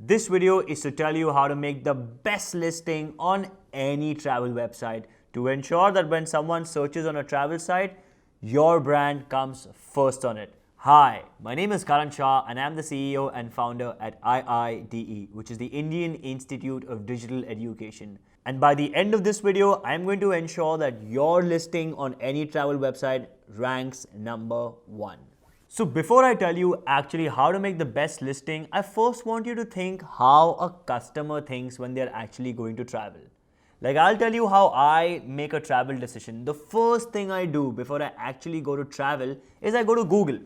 This video is to tell you how to make the best listing on any travel website to ensure that when someone searches on a travel site, your brand comes first on it. Hi, my name is Karan Shah and I am the CEO and founder at IIDE, which is the Indian Institute of Digital Education. And by the end of this video, I am going to ensure that your listing on any travel website ranks number one. So before I tell you actually how to make the best listing, I first want you to think how a customer thinks when they're actually going to travel. Like I'll tell you how I make a travel decision. The first thing I do before I actually go to travel is I go to Google.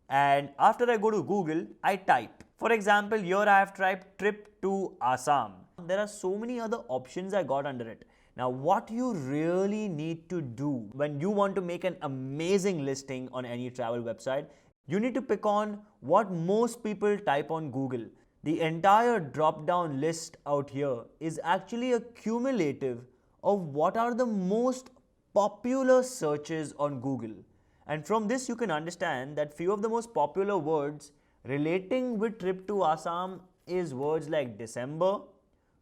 And after I go to Google, I type. For example, here I have typed trip to Assam. There are so many other options I got under it. Now, what you really need to do when you want to make an amazing listing on any travel website, you need to pick on what most people type on Google. The entire drop-down list out here is actually a cumulative of what are the most popular searches on Google. And from this, you can understand that few of the most popular words relating with trip to Assam is words like December,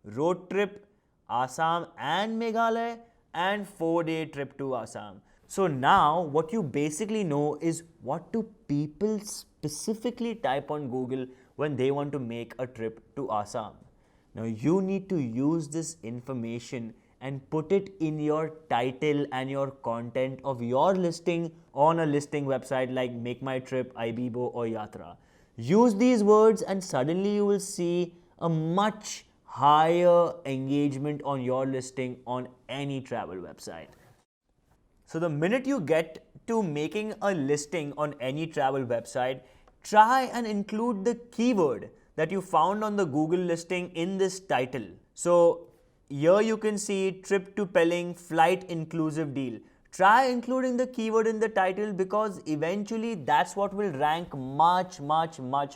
road trip, Assam and Meghalaya, and 4-day trip to Assam. So now what you basically know is what do people specifically type on Google when they want to make a trip to Assam. Now you need to use this information and put it in your title and your content of your listing on a listing website like Make My Trip, Ibibo or Yatra. Use these words and suddenly you will see a much higher engagement on your listing on any travel website. So the minute you get to making a listing on any travel website, try and include the keyword that you found on the Google listing in this title. So here you can see trip to Pelling flight inclusive deal. Try including the keyword in the title because eventually that's what will rank much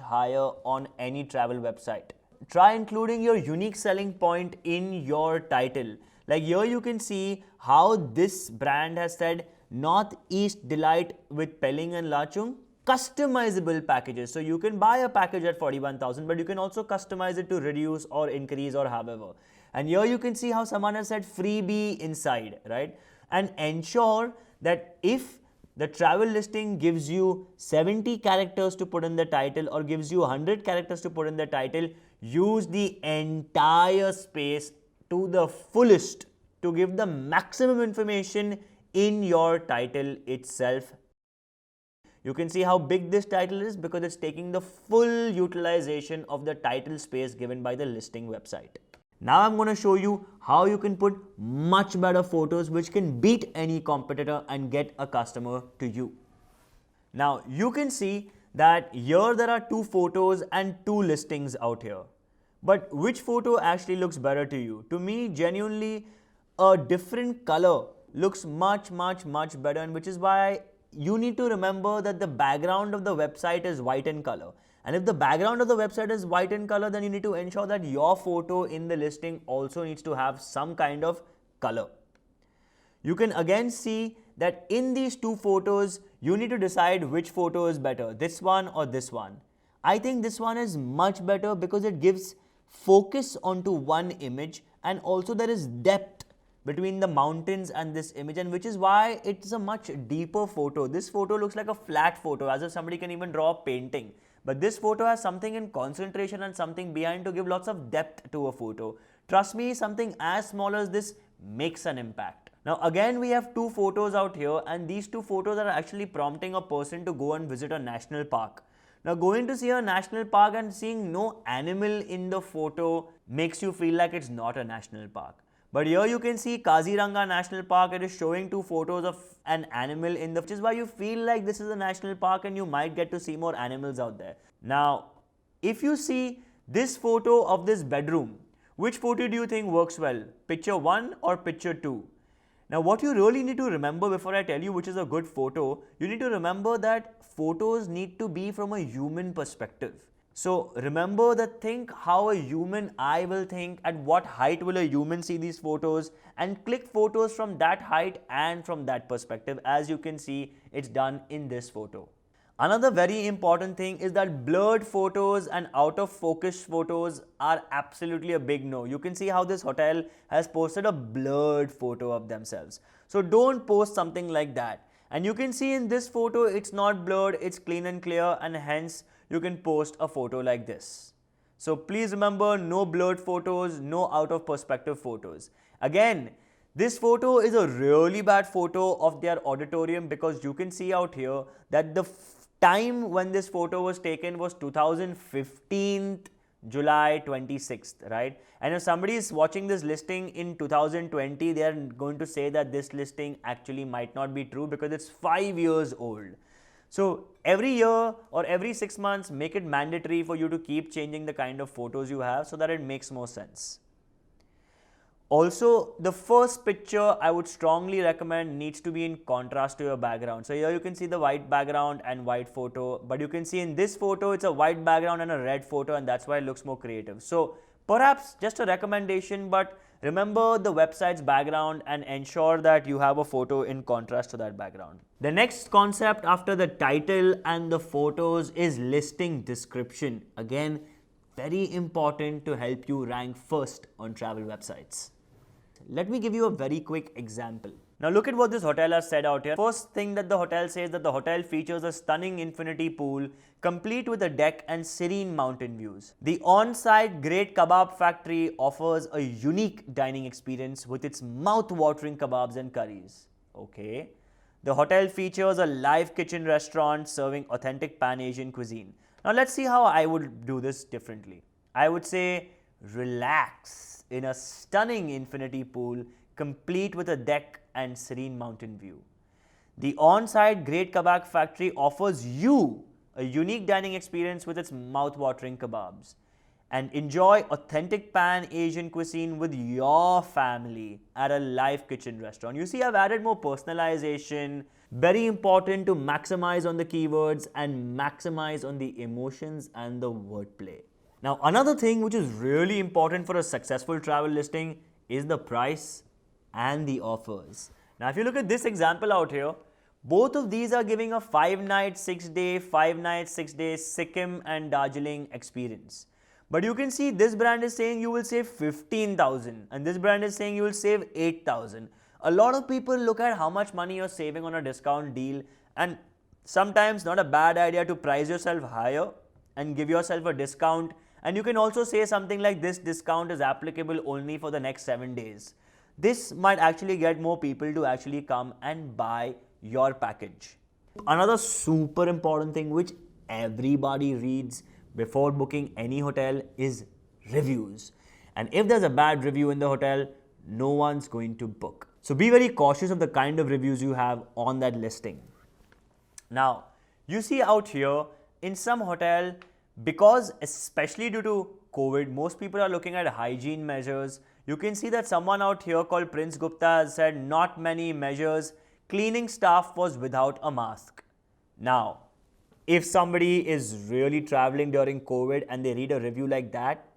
higher on any travel website. Try including your unique selling point in your title. Like here you can see how this brand has said Northeast Delight with Pelling and Lachung customizable packages. So you can buy a package at 41,000 but you can also customize it to reduce or increase or however. And here you can see how someone has said freebie inside, right? And ensure that if the travel listing gives you 70 characters to put in the title or gives you 100 characters to put in the title, use the entire space to the fullest to give the maximum information in your title itself. You can see how big this title is because it's taking the full utilization of the title space given by the listing website. Now I'm going to show you how you can put much better photos which can beat any competitor and get a customer to you. Now you can see that here there are two photos and two listings out here. But which photo actually looks better to you? To me, genuinely, a different color looks much better, and which is why you need to remember that the background of the website is white in color. And if the background of the website is white in color, then you need to ensure that your photo in the listing also needs to have some kind of color. You can again see that in these two photos, you need to decide which photo is better, this one or this one. I think this one is much better because it gives focus onto one image and also there is depth between the mountains and this image, and which is why it's a much deeper photo. This photo looks like a flat photo as if somebody can even draw a painting. But this photo has something in concentration and something behind to give lots of depth to a photo. Trust me, something as small as this makes an impact. Now again we have two photos out here and these two photos are actually prompting a person to go and visit a national park. Now going to see a national park and seeing no animal in the photo makes you feel like it's not a national park. But here you can see Kaziranga National Park. It is showing two photos of an animal in the, which is why you feel like this is a national park and you might get to see more animals out there. Now, if you see this photo of this bedroom, which photo do you think works well? Picture 1 or picture 2? Now, what you really need to remember before I tell you which is a good photo, you need to remember that photos need to be from a human perspective. So remember that think how a human eye will think, at what height will a human see these photos, and click photos from that height and from that perspective. As you can see, it's done in this photo. Another very important thing is that blurred photos and out of focus photos are absolutely a big no. You can see how this hotel has posted a blurred photo of themselves. So don't post something like that. And you can see in this photo, it's not blurred, it's clean and clear, and hence you can post a photo like this. So please remember, no blurred photos, no out of perspective photos. Again, this photo is a really bad photo of their auditorium because you can see out here that the time when this photo was taken was 2015 July 26th, right? And if somebody is watching this listing in 2020, they are going to say that this listing actually might not be true because it's 5 years old. So every year or every 6 months, make it mandatory for you to keep changing the kind of photos you have so that it makes more sense. Also, the first picture I would strongly recommend needs to be in contrast to your background. So here you can see the white background and white photo, but you can see in this photo it's a white background and a red photo, and that's why it looks more creative. So perhaps just a recommendation, but remember the website's background and ensure that you have a photo in contrast to that background. The next concept after the title and the photos is listing description. Again, very important to help you rank first on travel websites. Let me give you a very quick example. Now look at what this hotel has said out here. First thing that the hotel says that the hotel features a stunning infinity pool complete with a deck and serene mountain views. The on-site Great Kebab Factory offers a unique dining experience with its mouth-watering kebabs and curries. Okay. The hotel features a live kitchen restaurant serving authentic Pan Asian cuisine. Now let's see how I would do this differently. I would say relax in a stunning infinity pool complete with a deck and serene mountain view. The on-site Great Kebab Factory offers you a unique dining experience with its mouth-watering kebabs. And enjoy authentic Pan Asian cuisine with your family at a live kitchen restaurant. You see, I've added more personalization. Very important to maximize on the keywords and maximize on the emotions and the wordplay. Now, another thing which is really important for a successful travel listing is the price and the offers. Now, if you look at this example out here, both of these are giving a 5-night, 6-day, 5-night, 6-day Sikkim and Darjeeling experience. But you can see this brand is saying you will save 15,000 and this brand is saying you will save 8,000. A lot of people look at how much money you're saving on a discount deal, and sometimes not a bad idea to price yourself higher and give yourself a discount. And you can also say something like this discount is applicable only for the next 7 days. This might actually get more people to actually come and buy your package. Another super important thing which everybody reads before booking any hotel is reviews. And if there's a bad review in the hotel, no one's going to book. So be very cautious of the kind of reviews you have on that listing. Now, you see out here in some hotel, because especially due to COVID, most people are looking at hygiene measures. You can see that someone out here called Prince Gupta has said not many measures. Cleaning staff was without a mask. Now, if somebody is really traveling during COVID and they read a review like that,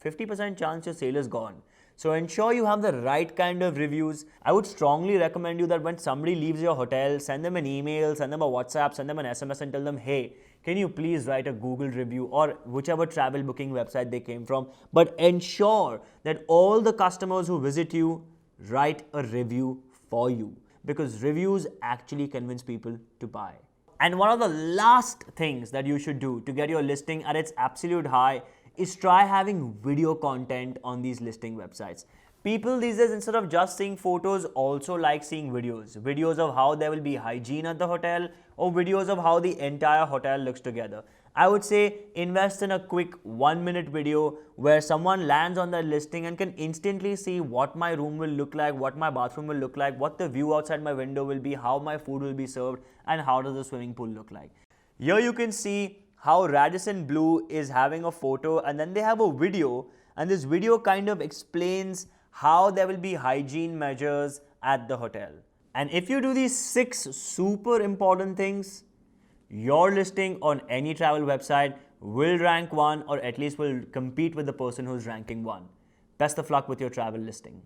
50% chance your sale is gone. So ensure you have the right kind of reviews. I would strongly recommend you that when somebody leaves your hotel, send them an email, send them a WhatsApp, send them an SMS and tell them, hey, can you please write a Google review or whichever travel booking website they came from. But ensure that all the customers who visit you write a review for you, because reviews actually convince people to buy. And one of the last things that you should do to get your listing at its absolute high is try having video content on these listing websites. People these days, instead of just seeing photos, also like seeing videos. Videos of how there will be hygiene at the hotel or videos of how the entire hotel looks together. I would say invest in a quick 1-minute video where someone lands on that listing and can instantly see what my room will look like, what my bathroom will look like, what the view outside my window will be, how my food will be served, and how does the swimming pool look like. Here you can see how Radisson Blu is having a photo and then they have a video, and this video kind of explains how there will be hygiene measures at the hotel. And if you do these 6 super important things, your listing on any travel website will rank 1 or at least will compete with the person who's ranking 1. Best of luck with your travel listing.